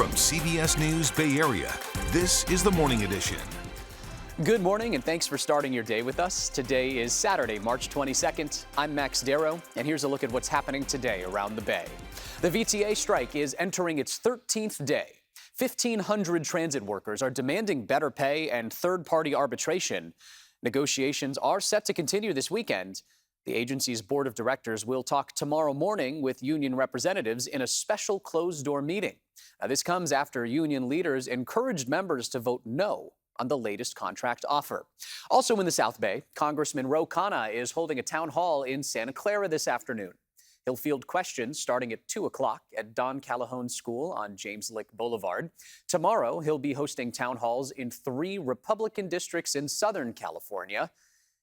From CBS News Bay Area, this is the Morning Edition. Good morning and thanks for starting your day with us. Today is Saturday, March 22nd. I'm Max Darrow, and here's a look at what's happening today around the Bay. The VTA strike is entering its 13th day. 1,500 transit workers are demanding better pay and third-party arbitration. Negotiations are set to continue this weekend. The agency's board of directors will talk tomorrow morning with union representatives in a special closed-door meeting. Now, this comes after union leaders encouraged members to vote no on the latest contract offer. Also in the South Bay, Congressman Ro Khanna is holding a town hall in Santa Clara this afternoon. He'll field questions starting at 2 o'clock at Don Calhoun School on James Lick Boulevard. Tomorrow, he'll be hosting town halls in 3 Republican districts in Southern California.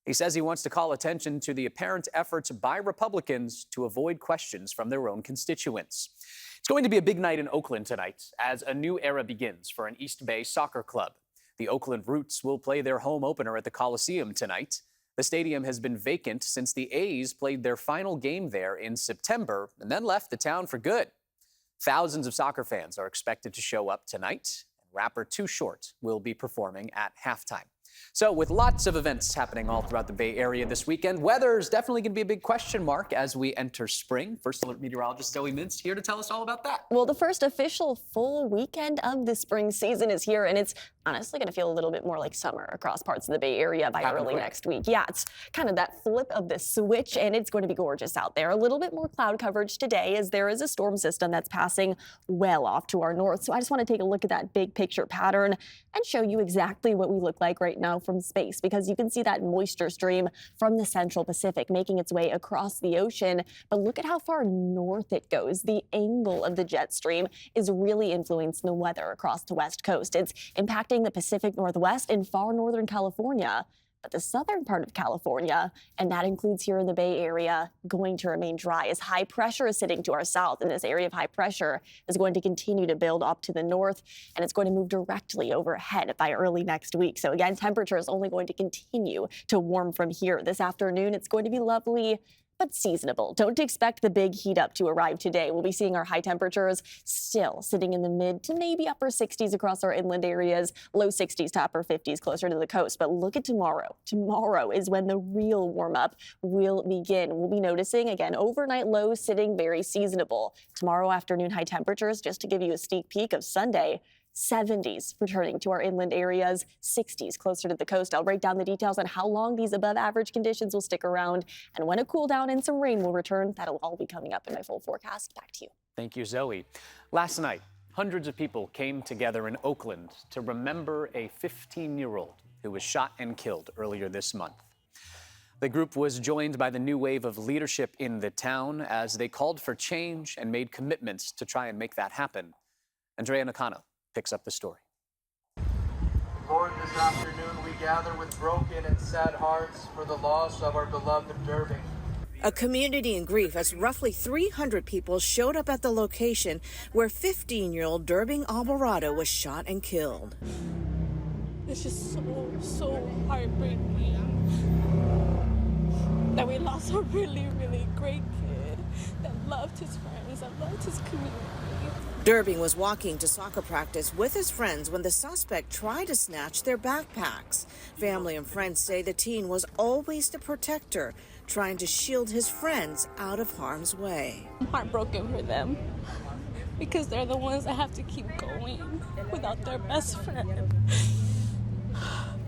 He says he wants to call attention to the apparent efforts by Republicans to avoid questions from their own constituents. It's going to be a big night in Oakland tonight as a new era begins for an East Bay soccer club. The Oakland Roots will play their home opener at the Coliseum tonight. The stadium has been vacant since the A's played their final game there in September and then left the town for good. Thousands of soccer fans are expected to show up tonight, and rapper Too Short will be performing at halftime. So with lots of events happening all throughout the Bay Area this weekend, weather is definitely going to be a big question mark as we enter spring. First Alert meteorologist Zoe Mintz here to tell us all about that. Well, the first official full weekend of the spring season is here, and it's honestly going to feel a little bit more like summer across parts of the Bay Area by early next week. Yeah, it's kind of that flip of the switch, and it's going to be gorgeous out there. A little bit more cloud coverage today as there is a storm system that's passing well off to our north. So I just want to take a look at that big picture pattern and show you exactly what we look like right now from space, because you can see that moisture stream from the central Pacific making its way across the ocean. But look at how far north it goes. The angle of the jet stream is really influencing the weather across the west coast. It's impacting the Pacific Northwest and far northern California. But the southern part of California, and that includes here in the Bay Area, going to remain dry as high pressure is sitting to our south. And this area of high pressure is going to continue to build up to the north, and it's going to move directly overhead by early next week. So again, temperature is only going to continue to warm from here. This afternoon, it's going to be lovely, but seasonable. Don't expect the big heat up to arrive today. We'll be seeing our high temperatures still sitting in the mid to maybe upper 60s across our inland areas, low 60s to upper 50s closer to the coast. But look at tomorrow. Tomorrow is when the real warm up will begin. We'll be noticing, again, overnight lows sitting very seasonable. Tomorrow afternoon high temperatures, just to give you a sneak peek of Sunday, 70s returning to our inland areas, 60s closer to the coast. I'll break down the details on how long these above average conditions will stick around and when a cool down and some rain will return. That'll all be coming up in my full forecast. Back to you. Thank you, Zoe. Last night, hundreds of people came together in Oakland to remember a 15-year-old who was shot and killed earlier this month. The group was joined by the new wave of leadership in the town as they called for change and made commitments to try and make that happen. Andrea Nakano picks up the story. Lord, this afternoon we gather with broken and sad hearts for the loss of our beloved Durbing. A community in grief as roughly 300 people showed up at the location where 15-year-old Durbing Alvarado was shot and killed. It's just so heartbreaking that we lost a really, really great kid that loved his friends, that loved his community. Durbing was walking to soccer practice with his friends when the suspect tried to snatch their backpacks. Family and friends say the teen was always the protector, trying to shield his friends out of harm's way. I'm heartbroken for them because they're the ones that have to keep going without their best friend.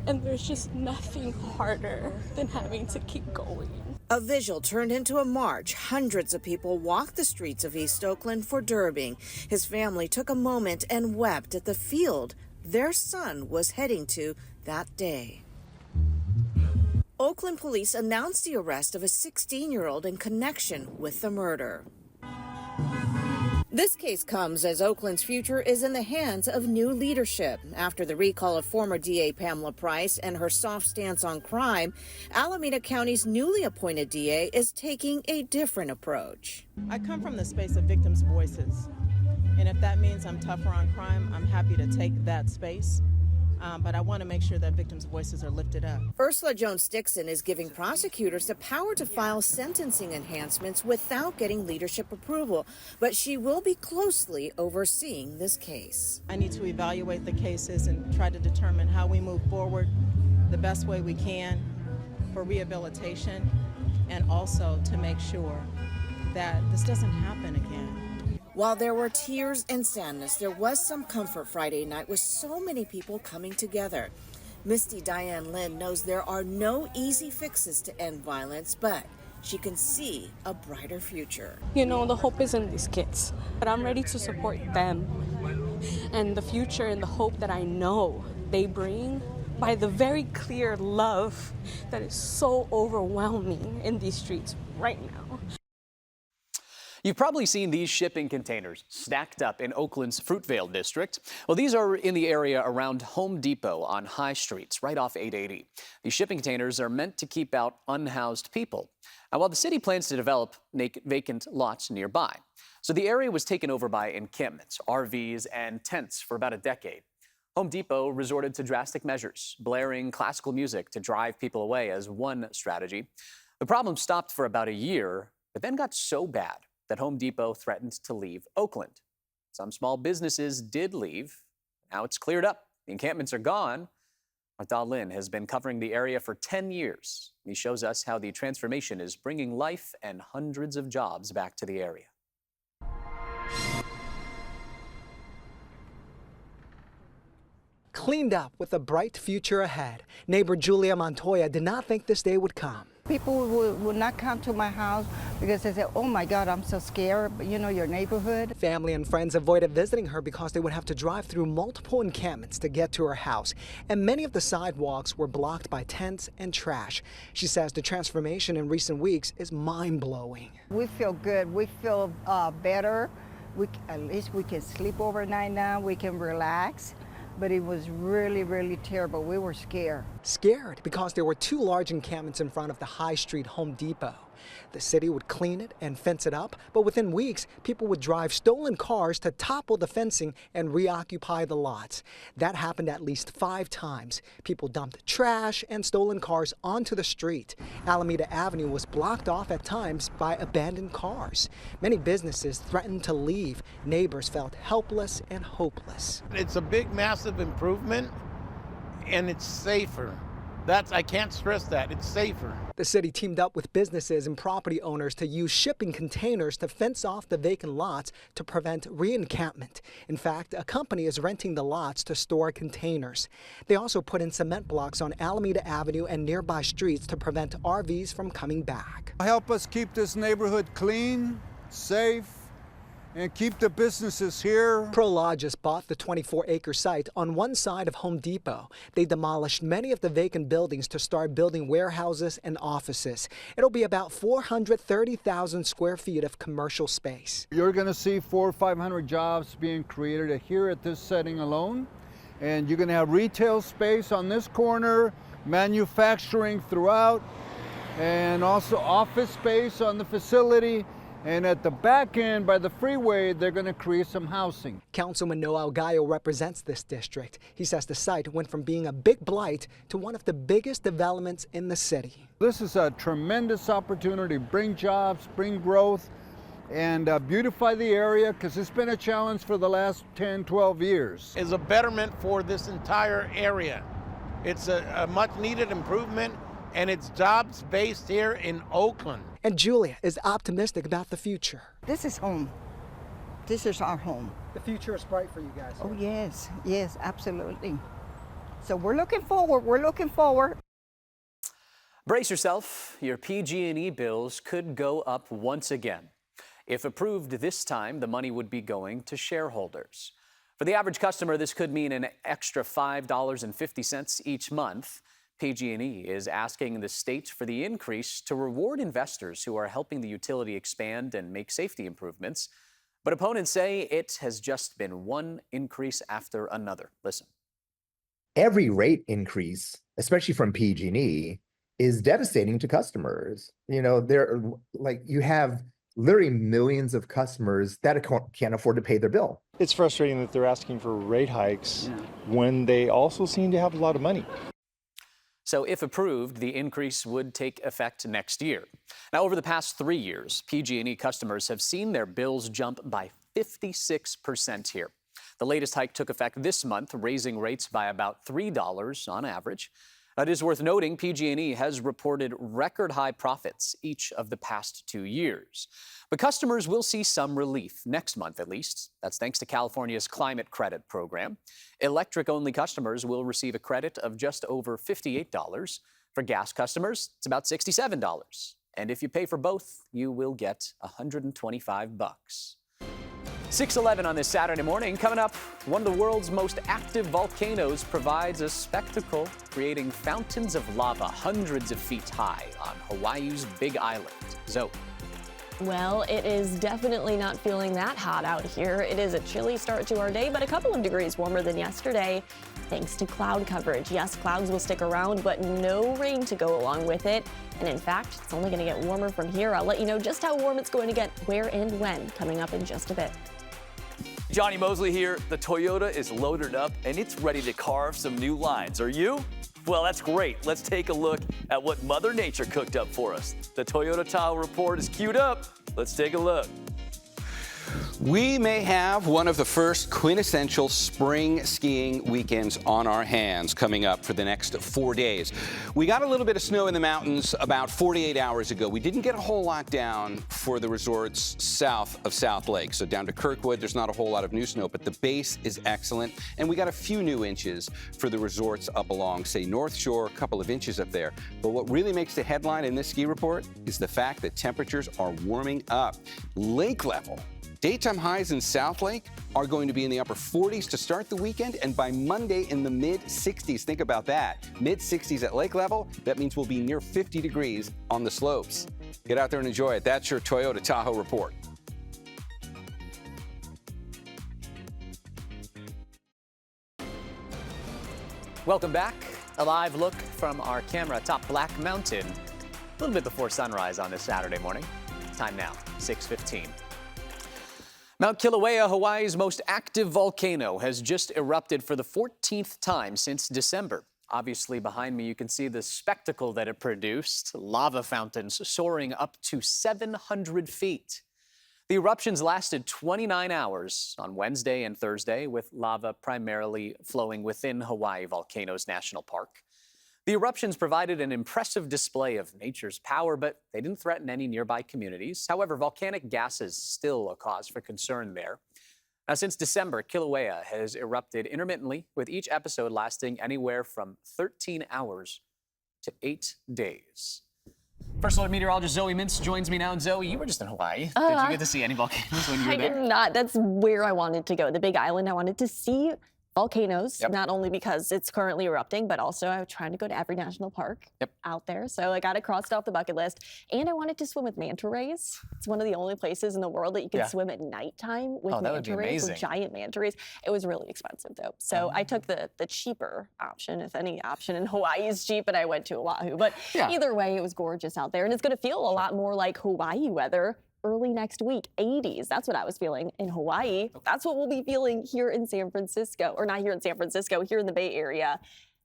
And there's just nothing harder than having to keep going. A vigil turned into a march. Hundreds of people walked the streets of East Oakland for Durbing. His family took a moment and wept at the field their son was heading to that day. Oakland police announced the arrest of a 16-year-old in connection with the murder. This case comes as Oakland's future is in the hands of new leadership. After the recall of former DA Pamela Price and her soft stance on crime, Alameda County's newly appointed DA is taking a different approach. I come from the space of victims' voices, and if that means I'm tougher on crime, I'm happy to take that space. but I want to make sure that victims' voices are lifted up. Ursula Jones-Dixon is giving prosecutors the power to file sentencing enhancements without getting leadership approval, but she will be closely overseeing this case. I need to evaluate the cases and try to determine how we move forward the best way we can for rehabilitation, and also to make sure that this doesn't happen again. While there were tears and sadness, there was some comfort Friday night with so many people coming together. Misty Diane Lynn knows there are no easy fixes to end violence, but she can see a brighter future. You know, the hope is in these kids, but I'm ready to support them and the future and the hope that I know they bring by the very clear love that is so overwhelming in these streets right now. You've probably seen these shipping containers stacked up in Oakland's Fruitvale district. Well, these are in the area around Home Depot on High Streets, right off 880. These shipping containers are meant to keep out unhoused people. Now, while the city plans to develop vacant lots nearby. So the area was taken over by encampments, RVs, and tents for about a decade. Home Depot resorted to drastic measures, blaring classical music to drive people away as one strategy. The problem stopped for about a year, but then got so bad that Home Depot threatened to leave Oakland. Some small businesses did leave. Now it's cleared up. The encampments are gone. Martha Lin has been covering the area for 10 years. He shows us how the transformation is bringing life and hundreds of jobs back to the area. Cleaned up with a bright future ahead. Neighbor Julia Montoya did not think this day would come. People would not come to my house because they said, oh my God, I'm so scared, you know, your neighborhood. Family and friends avoided visiting her because they would have to drive through multiple encampments to get to her house. And many of the sidewalks were blocked by tents and trash. She says the transformation in recent weeks is mind-blowing. We feel good. We feel better. At least we can sleep overnight now. We can relax. But it was really, really terrible. We were scared. Scared because there were two large encampments in front of the High Street Home Depot. The city would clean it and fence it up, but within weeks, people would drive stolen cars to topple the fencing and reoccupy the lots. That happened at least 5 times. People dumped trash and stolen cars onto the street. Alameda Avenue was blocked off at times by abandoned cars. Many businesses threatened to leave. Neighbors felt helpless and hopeless. It's a big, massive improvement, and it's safer. I can't stress that. It's safer. The city teamed up with businesses and property owners to use shipping containers to fence off the vacant lots to prevent re-encampment. In fact, a company is renting the lots to store containers. They also put in cement blocks on Alameda Avenue and nearby streets to prevent RVs from coming back. Help us keep this neighborhood clean, safe, and keep the businesses here. Prologis bought the 24-acre site on one side of Home Depot. They demolished many of the vacant buildings to start building warehouses and offices. It'll be about 430,000 square feet of commercial space. You're going to see 400 or 500 jobs being created here at this setting alone. And you're going to have retail space on this corner, manufacturing throughout, and also office space on the facility. And at the back end, by the freeway, they're going to create some housing. Councilman Noel Gallo represents this district. He says the site went from being a big blight to one of the biggest developments in the city. This is a tremendous opportunity to bring jobs, bring growth, and beautify the area, because it's been a challenge for the last 10, 12 years. It's a betterment for this entire area. It's a much-needed improvement, and it's jobs based here in Oakland. And Julia is optimistic about the future. This is home. This is our home. The future is bright for you guys. Oh, yes. Yes, absolutely. So we're looking forward. We're looking forward. Brace yourself. Your PG&E bills could go up once again. If approved this time, the money would be going to shareholders. For the average customer, this could mean an extra $5.50 each month. PG&E is asking the state for the increase to reward investors who are helping the utility expand and make safety improvements. But opponents say it has just been one increase after another. Listen. Every rate increase, especially from PG&E, is devastating to customers. You know, you have literally millions of customers that can't afford to pay their bill. It's frustrating that they're asking for rate hikes when they also seem to have a lot of money. So if approved, the increase would take effect next year. Now, over the past 3 years, PG&E customers have seen their bills jump by 56% here. The latest hike took effect this month, raising rates by about $3 on average. It is worth noting PG&E has reported record high profits each of the past 2 years. But customers will see some relief next month, at least. That's thanks to California's climate credit program. Electric-only customers will receive a credit of just over $58. For gas customers, it's about $67. And if you pay for both, you will get $125. 6:11 on this Saturday morning. Coming up, one of the world's most active volcanoes provides a spectacle, creating fountains of lava hundreds of feet high on Hawaii's Big Island. Zoe. Well, it is definitely not feeling that hot out here. It is a chilly start to our day, but a couple of degrees warmer than yesterday, thanks to cloud coverage. Yes, clouds will stick around, but no rain to go along with it. And in fact, it's only going to get warmer from here. I'll let you know just how warm it's going to get, where and when, coming up in just a bit. Johnny Mosley here. The Toyota is loaded up and it's ready to carve some new lines. Are you? Well, that's great. Let's take a look at what Mother Nature cooked up for us. The Toyota Tahoe Report is queued up. Let's take a look. We may have one of the first quintessential spring skiing weekends on our hands coming up for the next 4 days. We got a little bit of snow in the mountains about 48 hours ago. We didn't get a whole lot down for the resorts south of South Lake. So down to Kirkwood, there's not a whole lot of new snow, but the base is excellent. And we got a few new inches for the resorts up along, say, North Shore, a couple of inches up there. But what really makes the headline in this ski report is the fact that temperatures are warming up. Lake level. Daytime highs in South Lake are going to be in the upper 40s to start the weekend, and by Monday in the mid-60s. Think about that. Mid-60s at lake level, that means we'll be near 50 degrees on the slopes. Get out there and enjoy it. That's your Toyota Tahoe Report. Welcome back. A live look from our camera atop Black Mountain, a little bit before sunrise on this Saturday morning. Time now, 6:15. Mount Kilauea, Hawaii's most active volcano, has just erupted for the 14th time since December. Obviously, behind me, you can see the spectacle that it produced. Lava fountains soaring up to 700 feet. The eruptions lasted 29 hours on Wednesday and Thursday, with lava primarily flowing within Hawaii Volcanoes National Park. The eruptions provided an impressive display of nature's power, but they didn't threaten any nearby communities. However, volcanic gas is still a cause for concern there. Now, since December, Kilauea has erupted intermittently, with each episode lasting anywhere from 13 hours to 8 days. First Alert meteorologist Zoe Mintz joins me now. And Zoe, you were just in Hawaii. Did you get to see any volcanoes when you were there? I did not. That's where I wanted to go, the Big Island. I wanted to see volcanoes, not only because it's currently erupting, but also I was trying to go to every national park out there. So I got it crossed off the bucket list. And I wanted to swim with manta rays. It's one of the only places in the world that you can swim at nighttime with manta rays, with giant manta rays. It was really expensive though. So I took the cheaper option, if any option in Hawaii is cheap, and I went to Oahu. But either way, it was gorgeous out there. And it's going to feel a lot more like Hawaii weather early next week, 80s. That's what I was feeling in Hawaii. That's what we'll be feeling here in San Francisco, or not here in San Francisco, here in the Bay Area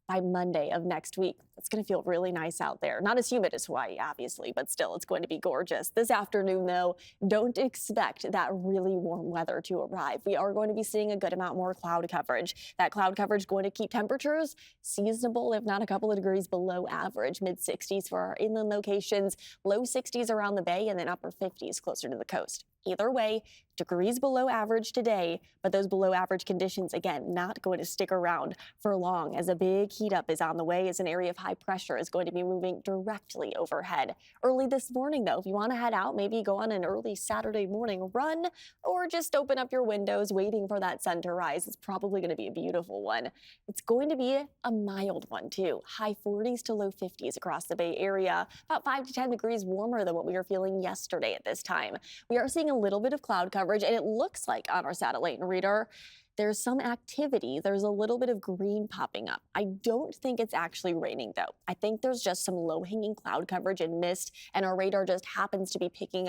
by Monday of next week. It's going to feel really nice out there. Not as humid as Hawaii, obviously, but still, it's going to be gorgeous. This afternoon, though, don't expect that really warm weather to arrive. We are going to be seeing a good amount more cloud coverage. That cloud coverage is going to keep temperatures seasonable, if not a couple of degrees below average. Mid-60s for our inland locations, low 60s around the bay, and then upper 50s closer to the coast. Either way, degrees below average today, but those below average conditions, again, not going to stick around for long, as a big heat up is on the way, as an area of high pressure is going to be moving directly overhead. Early this morning, though, if you want to head out, maybe go on an early Saturday morning run, or just open up your windows waiting for that sun to rise. It's probably going to be a beautiful one. It's going to be a mild one, too. High 40s to low 50s across the Bay Area, about 5 to 10 degrees warmer than what we were feeling yesterday at this time. We are seeing a little bit of cloud coverage, and it looks like on our satellite and radar there's some activity. There's a little bit of green popping up. I don't think it's actually raining, though. I think there's just some low-hanging cloud coverage and mist, and our radar just happens to be picking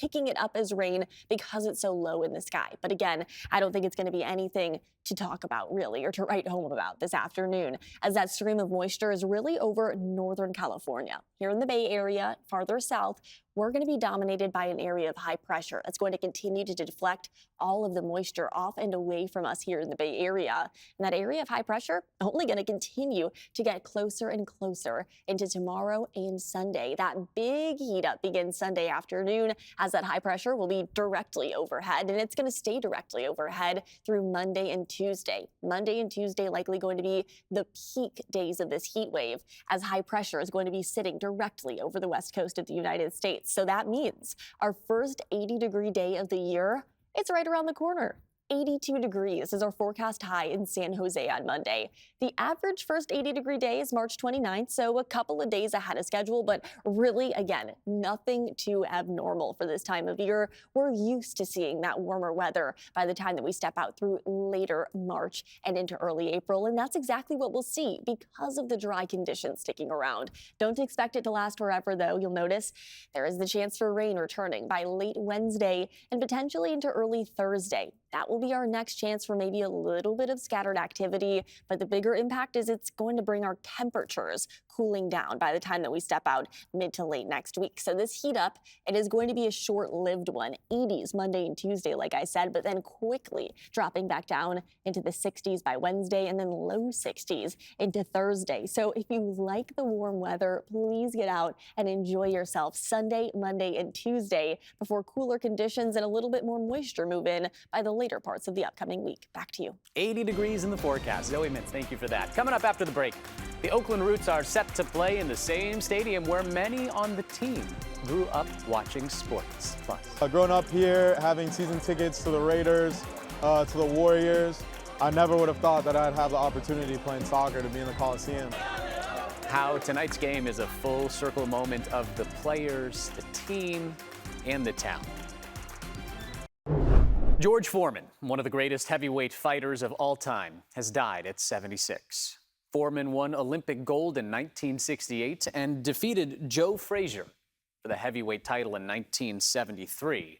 picking it up as rain because it's so low in the sky. But again, I don't think it's going to be anything to talk about really, or to write home about this afternoon, as that stream of moisture is really over Northern California. Here in the Bay Area, farther south, we're going to be dominated by an area of high pressure that's going to continue to deflect all of the moisture off and away from us here in the Bay Area. And that area of high pressure only going to continue to get closer and closer into tomorrow and Sunday. That big heat up begins Sunday afternoon, as that high pressure will be directly overhead, and it's going to stay directly overhead through Monday and Tuesday. Monday and Tuesday likely going to be the peak days of this heat wave, as high pressure is going to be sitting directly over the west coast of the United States. So that means our first 80-degree day of the year, it's right around the corner. 82 degrees is our forecast high in San Jose on Monday. The average first 80-degree day is March 29th, so a couple of days ahead of schedule, but really, again, nothing too abnormal for this time of year. We're used to seeing that warmer weather by the time that we step out through later March and into early April, and that's exactly what we'll see because of the dry conditions sticking around. Don't expect it to last forever, though. You'll notice there is the chance for rain returning by late Wednesday and potentially into early Thursday. That will be our next chance for maybe a little bit of scattered activity, but the bigger impact is it's going to bring our temperatures cooling down by the time that we step out mid to late next week. So this heat up, it is going to be a short-lived one. 80s Monday and Tuesday, like I said, but then quickly dropping back down into the 60s by Wednesday and then low 60s into Thursday. So if you like the warm weather, please get out and enjoy yourself Sunday, Monday, and Tuesday before cooler conditions and a little bit more moisture move in by the later parts of the upcoming week. Back to you. 80 degrees in the forecast. Zoe Mintz, thank you for that. Coming up after the break, the Oakland Roots are set to play in the same stadium where many on the team grew up watching sports. Plus, growing up here, having season tickets to the Raiders, to the Warriors, I never would have thought that I'd have the opportunity playing soccer to be in the Coliseum. how tonight's game is a full circle moment of the players, the team, and the town. George Foreman, one of the greatest heavyweight fighters of all time, has died at 76. Foreman won Olympic gold in 1968 and defeated Joe Frazier for the heavyweight title in 1973.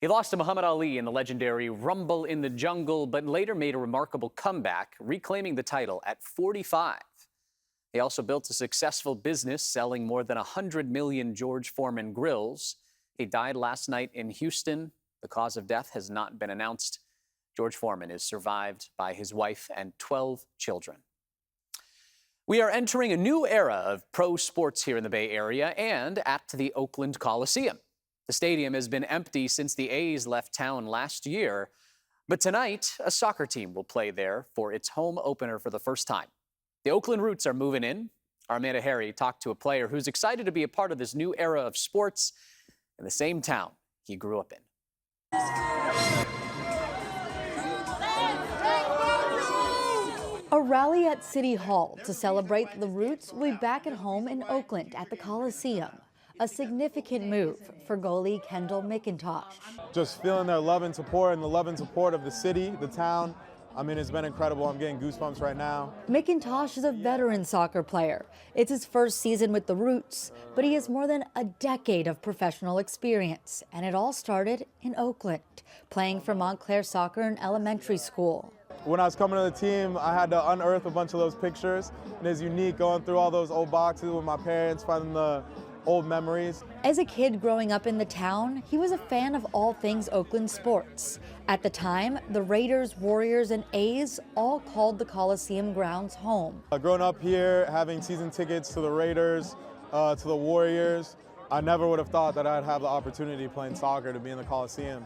He lost to Muhammad Ali in the legendary Rumble in the Jungle, but later made a remarkable comeback, reclaiming the title at 45. He also built a successful business selling more than 100 million George Foreman grills. He died last night in Houston. The cause of death has not been announced. George Foreman is survived by his wife and 12 children. We are entering a new era of pro sports here in the Bay Area and at the Oakland Coliseum. The stadium has been empty since the A's left town last year, but tonight a soccer team will play there for its home opener for the first time. The Oakland Roots are moving in. Our Amanda Harry talked to a player who's excited to be a part of this new era of sports in the same town he grew up in. A rally at City Hall to celebrate the Roots will be back at home in Oakland at the Coliseum. A significant move for goalie Kendall McIntosh. Just feeling their love and support and the love and support of the city, the town. I mean, it's been incredible. I'm getting goosebumps right now. McIntosh is a veteran soccer player. It's his first season with the Roots, but he has more than a decade of professional experience, and it all started in Oakland, playing for Montclair Soccer in elementary school. When I was coming to the team, I had to unearth a bunch of those pictures, and it's unique going through all those old boxes with my parents, finding the old memories. As a kid growing up in the town, he was a fan of all things Oakland sports. At the time, the Raiders, Warriors, and A's all called the Coliseum grounds home. Growing up here, having season tickets to the Raiders, to the Warriors, I never would have thought that I'd have the opportunity playing soccer to be in the Coliseum.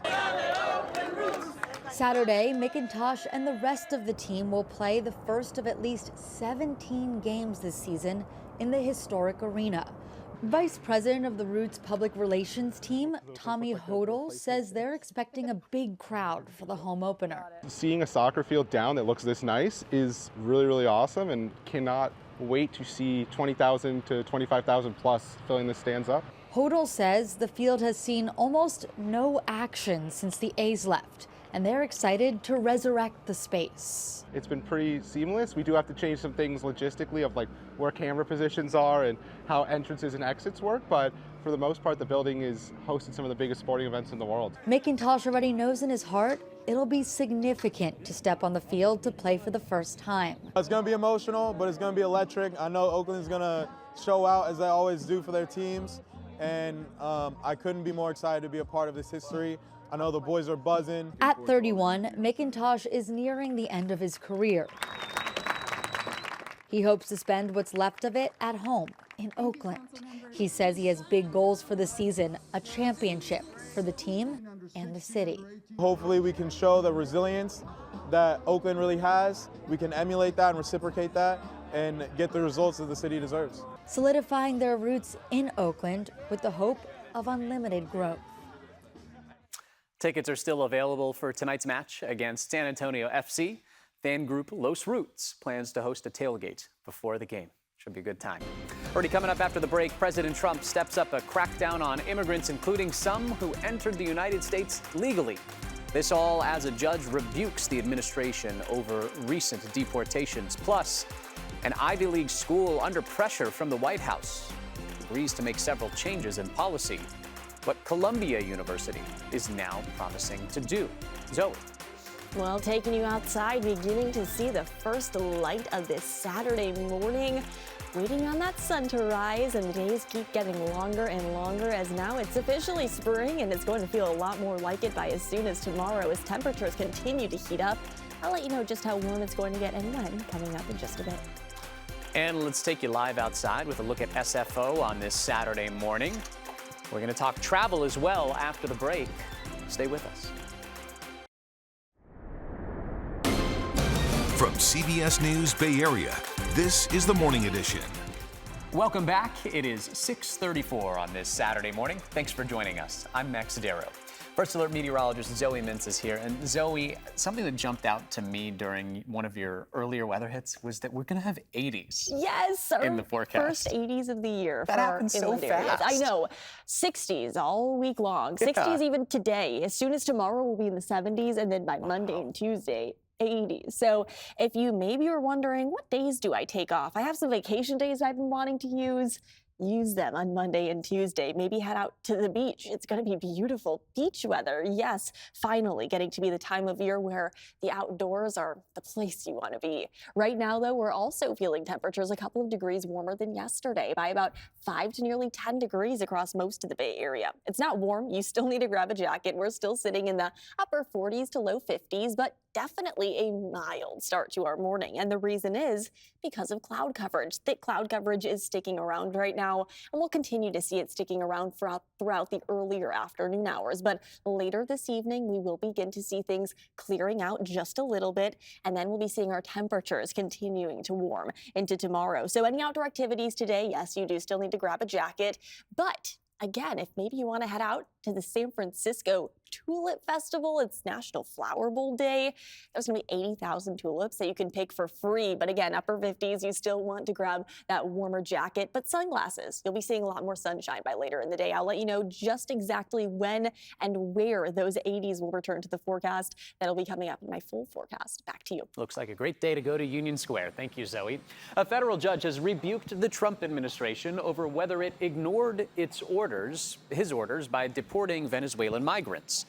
Saturday, McIntosh and the rest of the team will play the first of at least 17 games this season in the historic arena. Vice President of the Roots Public Relations team, Tommy Hodel, says they're expecting a big crowd for the home opener. Seeing a soccer field down that looks this nice is really, really awesome, and cannot wait to see 20,000 to 25,000 plus filling the stands up. Hodel says the field has seen almost no action since the A's left, and they're excited to resurrect the space. It's been pretty seamless. We do have to change some things logistically of like where camera positions are and how entrances and exits work, but for the most part, the building is hosted some of the biggest sporting events in the world. McIntosh already knows in his heart it'll be significant to step on the field to play for the first time. It's going to be emotional, but it's going to be electric. I know Oakland's going to show out as they always do for their teams, and I couldn't be more excited to be a part of this history. I know the boys are buzzing. At 31, McIntosh is nearing the end of his career. He hopes to spend what's left of it at home in Oakland. He says he has big goals for the season, a championship for the team and the city. Hopefully we can show the resilience that Oakland really has. We can emulate that and reciprocate that and get the results that the city deserves. Solidifying their roots in Oakland with the hope of unlimited growth. Tickets are still available for tonight's match against San Antonio FC. Fan group Los Roots plans to host a tailgate before the game. Should be a good time. Already coming up after the break, President Trump steps up a crackdown on immigrants, including some who entered the United States legally. This all as a judge rebukes the administration over recent deportations. Plus, an Ivy League school under pressure from the White House agrees to make several changes in policy. What Columbia University is now promising to do. Zoe. Well, taking you outside, beginning to see the first light of this Saturday morning. Waiting on that sun to rise, and the days keep getting longer and longer as now it's officially spring, and it's going to feel a lot more like it by as soon as tomorrow as temperatures continue to heat up. I'll let you know just how warm it's going to get and when coming up in just a bit. And let's take you live outside with a look at SFO on this Saturday morning. We're going to talk travel as well after the break. Stay with us. From CBS News Bay Area, this is the Morning Edition. Welcome back. It is 6:34 on this Saturday morning. Thanks for joining us. I'm Max Darrow. First Alert meteorologist Zoe Mintz is here. And Zoe, something that jumped out to me during one of your earlier weather hits was that we're going to have 80s. Yes, in the forecast. First 80s of the year. That happens so fast. I know. 60s all week long. 60s even today. As soon as tomorrow, we'll be in the 70s, and then by Monday and Tuesday, 80s. So if you maybe are wondering, what days do I take off? I have some vacation days I've been wanting to use. Use them on Monday and Tuesday. Maybe head out to the beach. It's going to be beautiful beach weather. Yes, finally getting to be the time of year where the outdoors are the place you want to be. Right now, though, we're also feeling temperatures a couple of degrees warmer than yesterday by about 5 to nearly 10 degrees across most of the Bay Area. It's not warm. You still need to grab a jacket. We're still sitting in the upper 40s to low 50s, but definitely a mild start to our morning. And the reason is because of cloud coverage. Thick cloud coverage is sticking around right now, and we'll continue to see it sticking around throughout the earlier afternoon hours. But later this evening, we will begin to see things clearing out just a little bit, and then we'll be seeing our temperatures continuing to warm into tomorrow. So any outdoor activities today, yes, you do still need to grab a jacket, but again, if maybe you want to head out to the San Francisco Tulip Festival, it's National Flower Bowl Day. There's going to be 80,000 tulips that you can pick for free. But again, upper 50s, you still want to grab that warmer jacket. But sunglasses, you'll be seeing a lot more sunshine by later in the day. I'll let you know just exactly when and where those 80s will return to the forecast. That'll be coming up in my full forecast. Back to you. Looks like a great day to go to Union Square. Thank you, Zoe. A federal judge has rebuked the Trump administration over whether it ignored his orders by deporting Venezuelan migrants.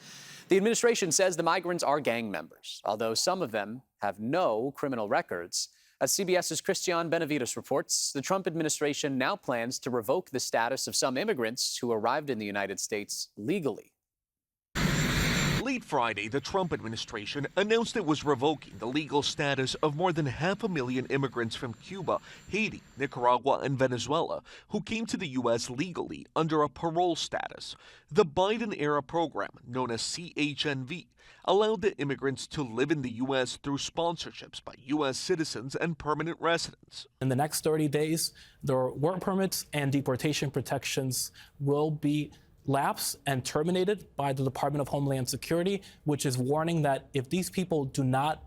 The administration says the migrants are gang members, although some of them have no criminal records. As CBS's Christian Benavides reports, the Trump administration now plans to revoke the status of some immigrants who arrived in the United States legally. Late Friday, the Trump administration announced it was revoking the legal status of more than 500,000 immigrants from Cuba, Haiti, Nicaragua, and Venezuela who came to the U.S. legally under a parole status. The Biden-era program, known as CHNV, allowed the immigrants to live in the U.S. through sponsorships by U.S. citizens and permanent residents. In the next 30 days, their work permits and deportation protections will be lapsed and terminated by the Department of Homeland Security, which is warning that if these people do not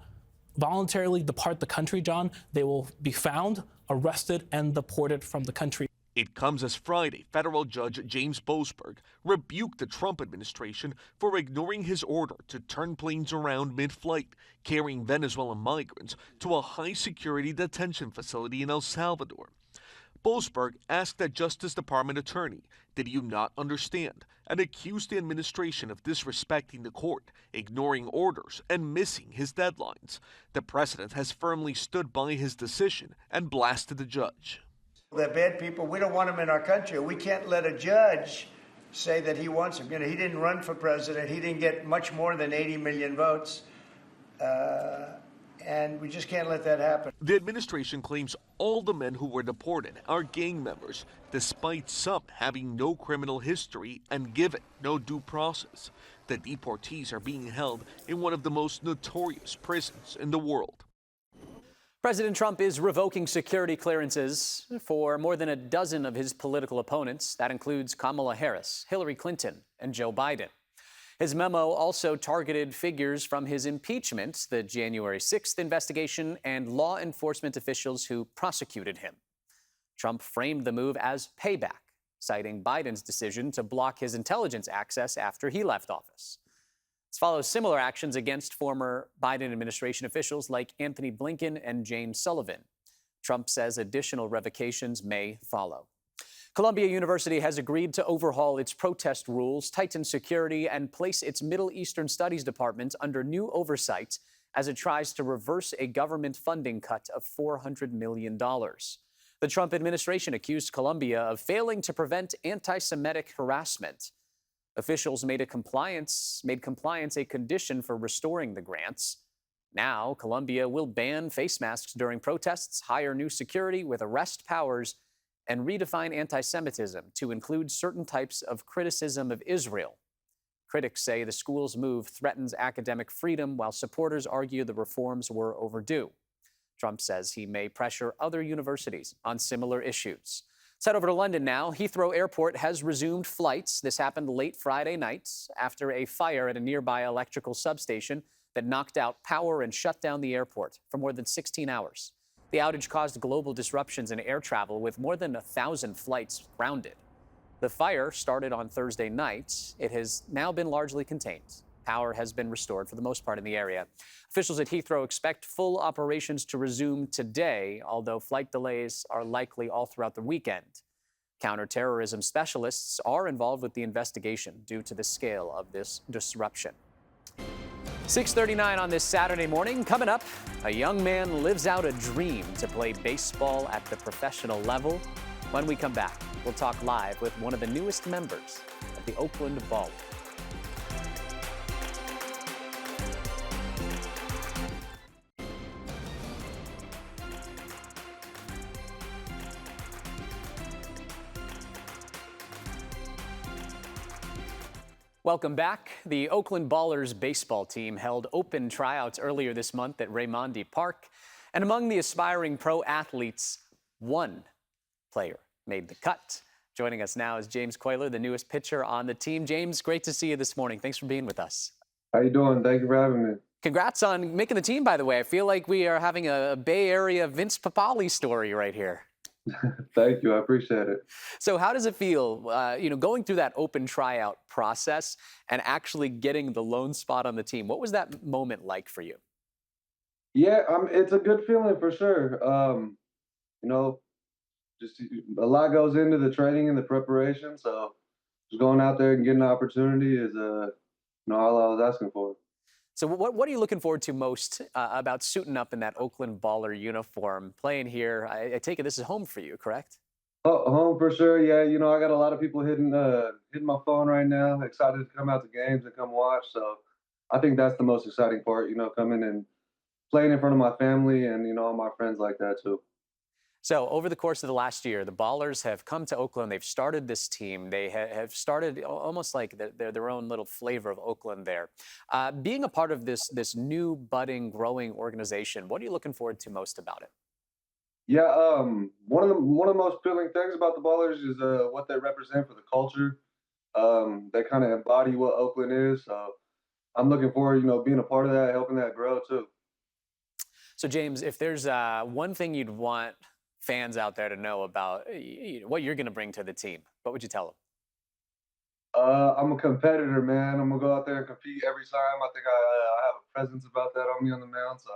voluntarily depart the country, John, they will be found, arrested, and deported from the country. It comes as Friday, federal judge James Boasberg rebuked the Trump administration for ignoring his order to turn planes around mid-flight, carrying Venezuelan migrants to a high-security detention facility in El Salvador. Boasberg asked the Justice Department attorney, "Did you not understand?" and accused the administration of disrespecting the court, ignoring orders, and missing his deadlines. The president has firmly stood by his decision and blasted the judge. They're bad people. We don't want them in our country. We can't let a judge say that he wants them. You know, he didn't run for president. He didn't get much more than 80 million votes. And we just can't let that happen. The administration claims all the men who were deported are gang members, despite some having no criminal history and given no due process. The deportees are being held in one of the most notorious prisons in the world. President Trump is revoking security clearances for more than a dozen of his political opponents. That includes Kamala Harris, Hillary Clinton, and Joe Biden. His memo also targeted figures from his impeachment, the January 6th investigation, and law enforcement officials who prosecuted him. Trump framed the move as payback, citing Biden's decision to block his intelligence access after he left office. This follows similar actions against former Biden administration officials like Anthony Blinken and Jane Sullivan. Trump says additional revocations may follow. Columbia University has agreed to overhaul its protest rules, tighten security, and place its Middle Eastern Studies Department under new oversight as it tries to reverse a government funding cut of $400 million. The Trump administration accused Columbia of failing to prevent anti-Semitic harassment. Officials made compliance a condition for restoring the grants. Now, Columbia will ban face masks during protests, hire new security with arrest powers, and redefine anti-Semitism to include certain types of criticism of Israel. Critics say the school's move threatens academic freedom, while supporters argue the reforms were overdue. Trump says he may pressure other universities on similar issues. Let's head over to London now. Heathrow Airport has resumed flights. This happened late Friday night after a fire at a nearby electrical substation that knocked out power and shut down the airport for more than 16 hours. The outage caused global disruptions in air travel, with more than 1,000 flights grounded. The fire started on Thursday night. It has now been largely contained. Power has been restored for the most part in the area. Officials at Heathrow expect full operations to resume today, although flight delays are likely all throughout the weekend. Counterterrorism specialists are involved with the investigation due to the scale of this disruption. 6:39 on this Saturday morning. Coming up, a young man lives out a dream to play baseball at the professional level. When we come back, we'll talk live with one of the newest members of the Oakland Ballers. Welcome back. The Oakland Ballers baseball team held open tryouts earlier this month at Raimondi Park. And among the aspiring pro athletes, one player made the cut. Joining us now is James Coyler, the newest pitcher on the team. James, great to see you this morning. Thanks for being with us. How you doing? Thank you for having me. Congrats on making the team, by the way. I feel like we are having a Bay Area Vince Papale story right here. Thank you. I appreciate it. So how does it feel, going through that open tryout process and actually getting the lone spot on the team? What was that moment like for you? Yeah, it's a good feeling for sure. Just a lot goes into the training and the preparation. So just going out there and getting an opportunity is, all I was asking for. So what are you looking forward to most about suiting up in that Oakland Baller uniform, playing here? I take it this is home for you, correct? Oh, home for sure. Yeah, I got a lot of people hitting my phone right now, excited to come out to games and come watch. So I think that's the most exciting part, coming and playing in front of my family and, all my friends like that too. So over the course of the last year, the Ballers have come to Oakland. They've started this team. They have started almost like their own little flavor of Oakland there. Being a part of this new budding, growing organization, what are you looking forward to most about it? Yeah, one of the most appealing things about the Ballers is what they represent for the culture. They kind of embody what Oakland is. So I'm looking forward, being a part of that, helping that grow too. So James, if there's one thing you'd want fans out there to know about what you're going to bring to the team? What would you tell them? I'm a competitor, man. I'm gonna go out there and compete every time. I think I have a presence about that on me on the mound. So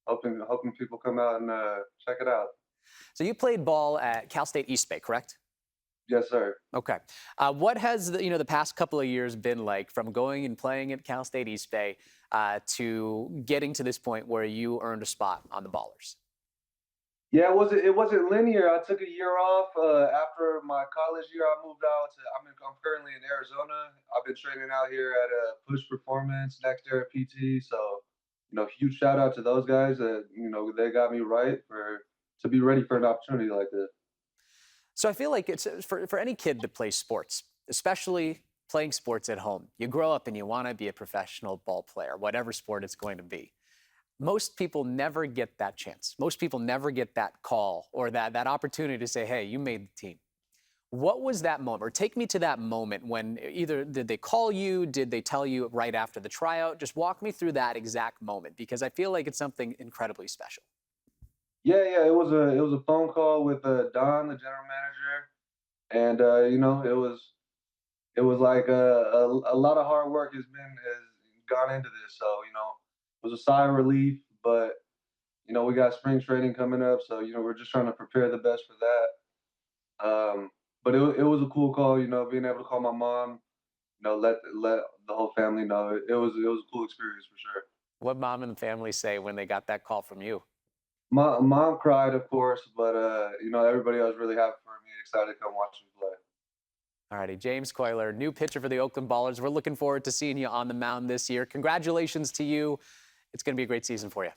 hoping people come out and check it out. So you played ball at Cal State East Bay, correct? Yes, sir. Okay. What has the past couple of years been like from going and playing at Cal State East Bay to getting to this point where you earned a spot on the Ballers? Yeah, it wasn't linear. I took a year off after my college year. I moved out to. I'm currently in Arizona. I've been training out here at Push Performance, next year at PT. So, huge shout out to those guys that they got me right to be ready for an opportunity like this. So I feel like it's for any kid that plays sports, especially playing sports at home. You grow up and you want to be a professional ball player, whatever sport it's going to be. Most people never get that chance. Most people never get that call or that opportunity to say, hey, you made the team. What was that moment? Or take me to that moment when either did they call you, did they tell you right after the tryout? Just walk me through that exact moment because I feel like it's something incredibly special. Yeah. It was a phone call with Don, the general manager, and it was like a lot of hard work has gone into this. So it was a sigh of relief, but we got spring training coming up, so we're just trying to prepare the best for that. But it was a cool call, being able to call my mom, let the whole family know. It was a cool experience for sure. What mom and family say when they got that call from you? My mom cried, of course, but everybody else really happy for me, excited to come watch me play. All righty, James Coyler, new pitcher for the Oakland Ballers. We're looking forward to seeing you on the mound this year. Congratulations to you. It's going to be a great season for you.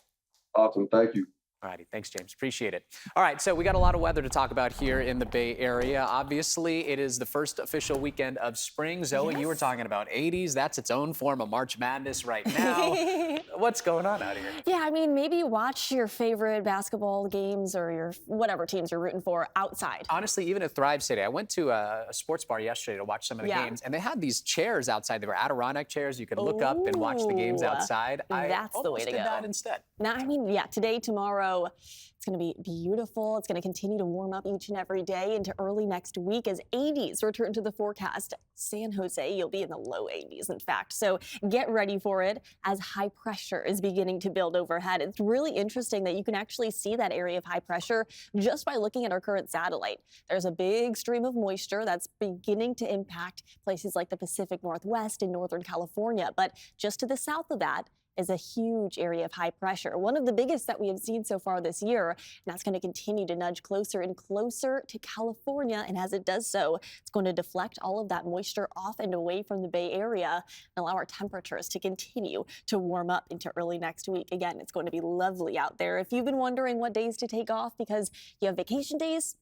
Awesome. Thank you. All righty. Thanks, James. Appreciate it. All right, so we got a lot of weather to talk about here in the Bay Area. Obviously, it is the first official weekend of spring. Zoe, you were talking about 80s. That's its own form of March Madness right now. What's going on out here? Yeah, I mean, maybe watch your favorite basketball games or your whatever teams you're rooting for outside. Honestly, even at Thrive City, I went to a sports bar yesterday to watch some of the games, and they had these chairs outside. They were Adirondack chairs. You could look up and watch the games outside. That's the way to go. I that instead. Now, I mean, yeah, today, tomorrow, it's going to be beautiful. It's going to continue to warm up each and every day into early next week as 80s return to the forecast. San Jose, you'll be in the low 80s, in fact. So get ready for it as high pressure is beginning to build overhead. It's really interesting that you can actually see that area of high pressure just by looking at our current satellite. There's a big stream of moisture that's beginning to impact places like the Pacific Northwest and Northern California. But just to the south of that is a huge area of high pressure, one of the biggest that we have seen so far this year. And that's going to continue to nudge closer and closer to California. And as it does so, it's going to deflect all of that moisture off and away from the Bay Area and allow our temperatures to continue to warm up into early next week. Again, it's going to be lovely out there. If you've been wondering what days to take off because you have vacation days,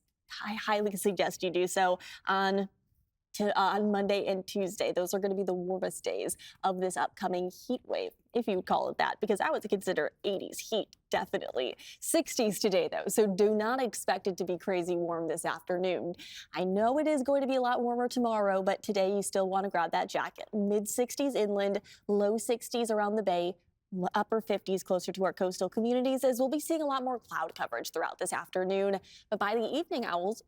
I highly suggest you do so on Monday and Tuesday. Those are going to be the warmest days of this upcoming heat wave, if you would call it that, because I would consider 80s heat, definitely. 60s today, though, so do not expect it to be crazy warm this afternoon. I know it is going to be a lot warmer tomorrow, but today you still want to grab that jacket. Mid-60s inland, low 60s around the Bay, upper 50s closer to our coastal communities, as we'll be seeing a lot more cloud coverage throughout this afternoon. But by the evening hours,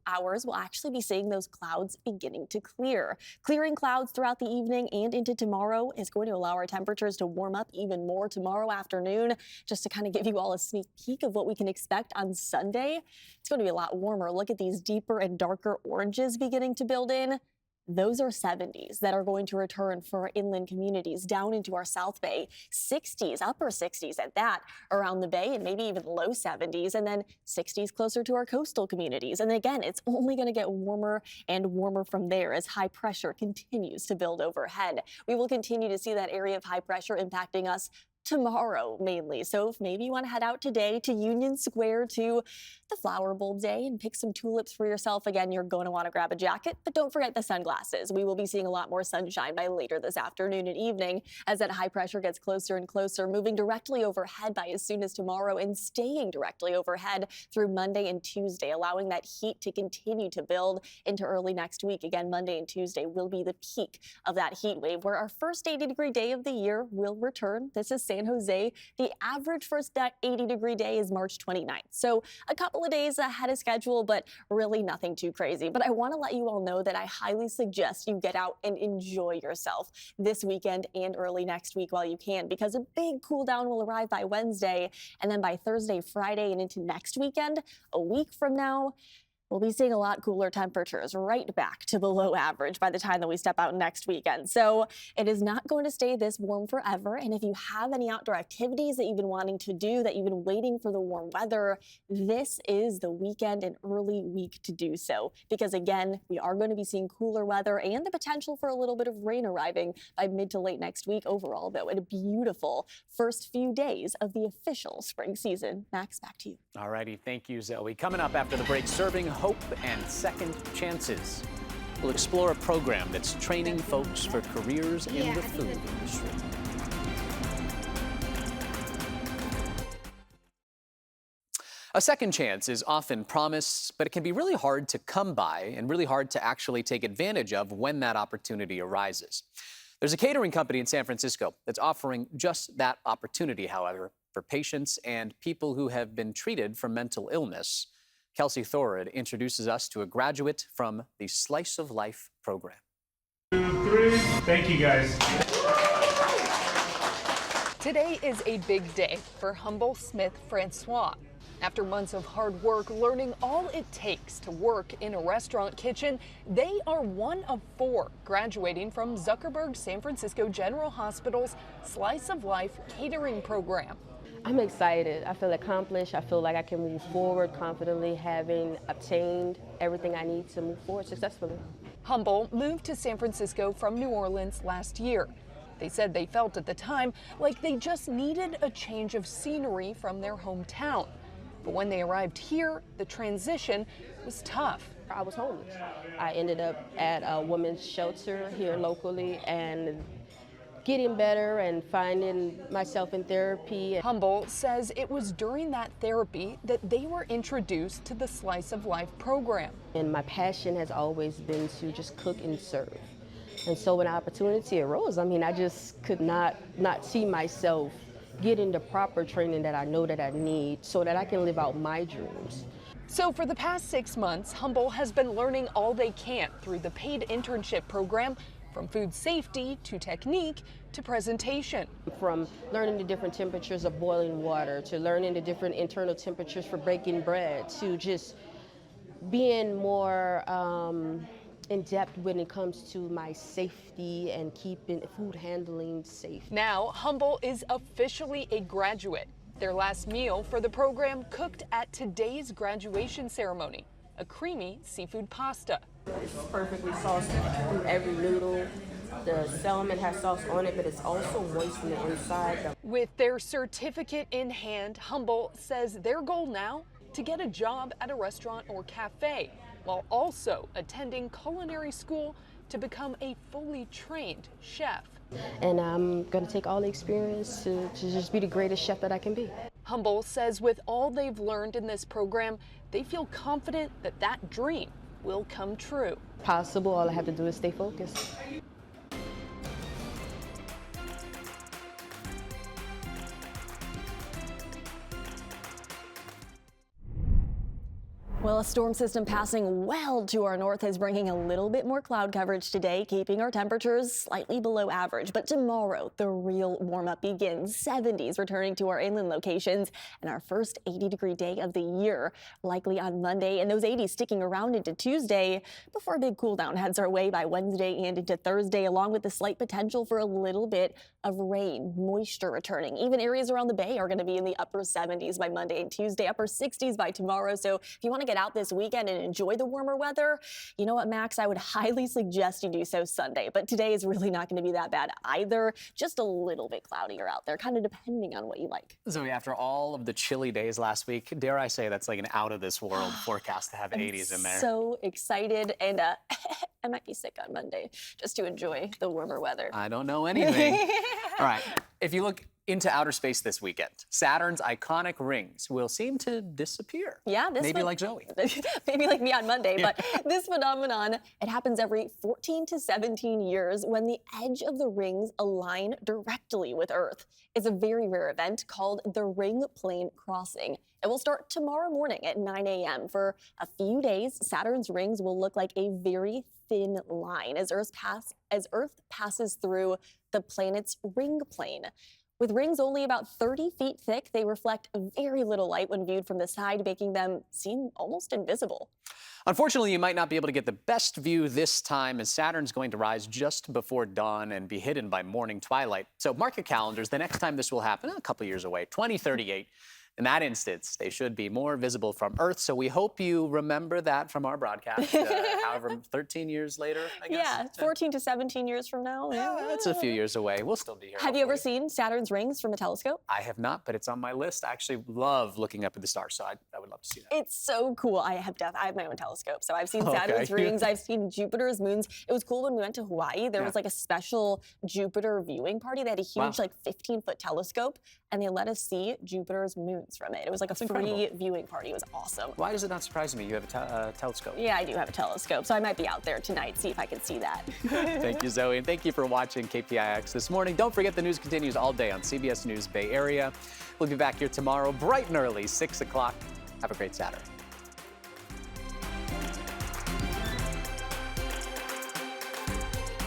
we'll actually be seeing those clouds beginning to clear. Clearing clouds throughout the evening and into tomorrow is going to allow our temperatures to warm up even more tomorrow afternoon. Just to kind of give you all a sneak peek of what we can expect on Sunday, it's going to be a lot warmer. Look at these deeper and darker oranges beginning to build in. Those are 70s that are going to return for our inland communities down into our South Bay. 60s, upper 60s at that around the Bay, and maybe even low 70s, and then 60s closer to our coastal communities. And again, it's only going to get warmer and warmer from there as high pressure continues to build overhead. We will continue to see that area of high pressure impacting us tomorrow mainly. So if maybe you want to head out today to Union Square to the Flower Bulb Day and pick some tulips for yourself, again, you're going to want to grab a jacket, but don't forget the sunglasses. We will be seeing a lot more sunshine by later this afternoon and evening as that high pressure gets closer and closer, moving directly overhead by as soon as tomorrow and staying directly overhead through Monday and Tuesday, allowing that heat to continue to build into early next week. Again, Monday and Tuesday will be the peak of that heat wave where our first 80-degree day of the year will return. This is San Jose, the average first 80-degree day is March 29th. So a couple of days ahead of schedule, but really nothing too crazy. But I want to let you all know that I highly suggest you get out and enjoy yourself this weekend and early next week while you can, because a big cool down will arrive by Wednesday, and then by Thursday, Friday, and into next weekend, a week from now, we'll be seeing a lot cooler temperatures, right back to below average by the time that we step out next weekend. So it is not going to stay this warm forever. And if you have any outdoor activities that you've been wanting to do, that you've been waiting for the warm weather, this is the weekend and early week to do so. Because again, we are going to be seeing cooler weather and the potential for a little bit of rain arriving by mid to late next week. Overall, though, a beautiful first few days of the official spring season. Max, back to you. All righty. Thank you, Zoe. Coming up after the break, serving hope and second chances. We'll explore a program that's training folks for careers in the food industry. A second chance is often promised, but it can be really hard to come by and really hard to actually take advantage of when that opportunity arises. There's a catering company in San Francisco that's offering just that opportunity, however, for patients and people who have been treated for mental illness. Kelsey Thorud introduces us to a graduate from the Slice of Life program. 2, 3. Thank you, guys. Today is a big day for Humble Smith Francois. After months of hard work learning all it takes to work in a restaurant kitchen, they are one of 4 graduating from Zuckerberg San Francisco General Hospital's Slice of Life catering program. I'm excited. I feel accomplished. I feel like I can move forward confidently, having obtained everything I need to move forward successfully. Humble moved to San Francisco from New Orleans last year. They said they felt at the time like they just needed a change of scenery from their hometown. But when they arrived here, the transition was tough. I was homeless. I ended up at a women's shelter here locally and getting better and finding myself in therapy. Humble says it was during that therapy that they were introduced to the Slice of Life program. And my passion has always been to just cook and serve. And so when opportunity arose, I just could not see myself getting the proper training that I know that I need so that I can live out my dreams. So for the past 6 months, Humble has been learning all they can through the paid internship program, from food safety to technique to presentation. From learning the different temperatures of boiling water, to learning the different internal temperatures for baking bread, to just being more in depth when it comes to my safety and keeping food handling safe. Now, Humble is officially a graduate. Their last meal for the program cooked at today's graduation ceremony, a creamy seafood pasta. It's perfectly sauced through every noodle. The salmon has sauce on it, but it's also moist on the inside. With their certificate in hand, Humble says their goal now, to get a job at a restaurant or cafe, while also attending culinary school to become a fully trained chef. And I'm going to take all the experience to just be the greatest chef that I can be. Humble says with all they've learned in this program, they feel confident that that dream will come true. Possible, all I have to do is stay focused. Well, a storm system passing well to our north is bringing a little bit more cloud coverage today, keeping our temperatures slightly below average. But tomorrow, the real warm-up begins. 70s returning to our inland locations and our first 80-degree day of the year, likely on Monday, and those 80s sticking around into Tuesday before a big cool down heads our way by Wednesday and into Thursday, along with the slight potential for a little bit of rain, moisture returning. Even areas around the Bay are going to be in the upper 70s by Monday and Tuesday, upper 60s by tomorrow. So if you want to get out this weekend and enjoy the warmer weather, you know what, Max, I would highly suggest you do so Sunday. But today is really not going to be that bad either. Just a little bit cloudier out there, kind of depending on what you like. Zoe, after all of the chilly days last week, dare I say that's like an out-of-this-world forecast to have 80s in there. So excited, and I might be sick on Monday just to enjoy the warmer weather. I don't know anything. All right, if you look Into outer space this weekend. Saturn's iconic rings will seem to disappear. Yeah, maybe like Zoe. Maybe like me on Monday, but this phenomenon, it happens every 14 to 17 years when the edge of the rings align directly with Earth. It's a very rare event called the ring plane crossing. It will start tomorrow morning at 9 a.m. For a few days, Saturn's rings will look like a very thin line as Earth passes through the planet's ring plane. With rings only about 30 feet thick, they reflect very little light when viewed from the side, making them seem almost invisible. Unfortunately, you might not be able to get the best view this time, as Saturn's going to rise just before dawn and be hidden by morning twilight. So mark your calendars. The next time this will happen, a couple years away, 2038. In that instance, they should be more visible from Earth, so we hope you remember that from our broadcast, however, 13 years later, I guess. Yeah, 14 to 17 years from now. Yeah, that's a few years away. We'll still be here. Have you ever seen Saturn's rings from a telescope? I have not, but it's on my list. I actually love looking up at the stars, so I would love to see that. It's so cool. I have my own telescope, so I've seen Saturn's rings. I've seen Jupiter's moons. It was cool when we went to Hawaii. There was like a special Jupiter viewing party. They had a huge, like 15-foot telescope, and they let us see Jupiter's moons from it. It was like a free viewing party. It was awesome. Why does it not surprise me? You have a telescope. Yeah, I do have a telescope, so I might be out there tonight, see if I can see that. Thank you, Zoe, and thank you for watching KPIX this morning. Don't forget the news continues all day on CBS News Bay Area. We'll be back here tomorrow bright and early, 6 o'clock. Have a great Saturday.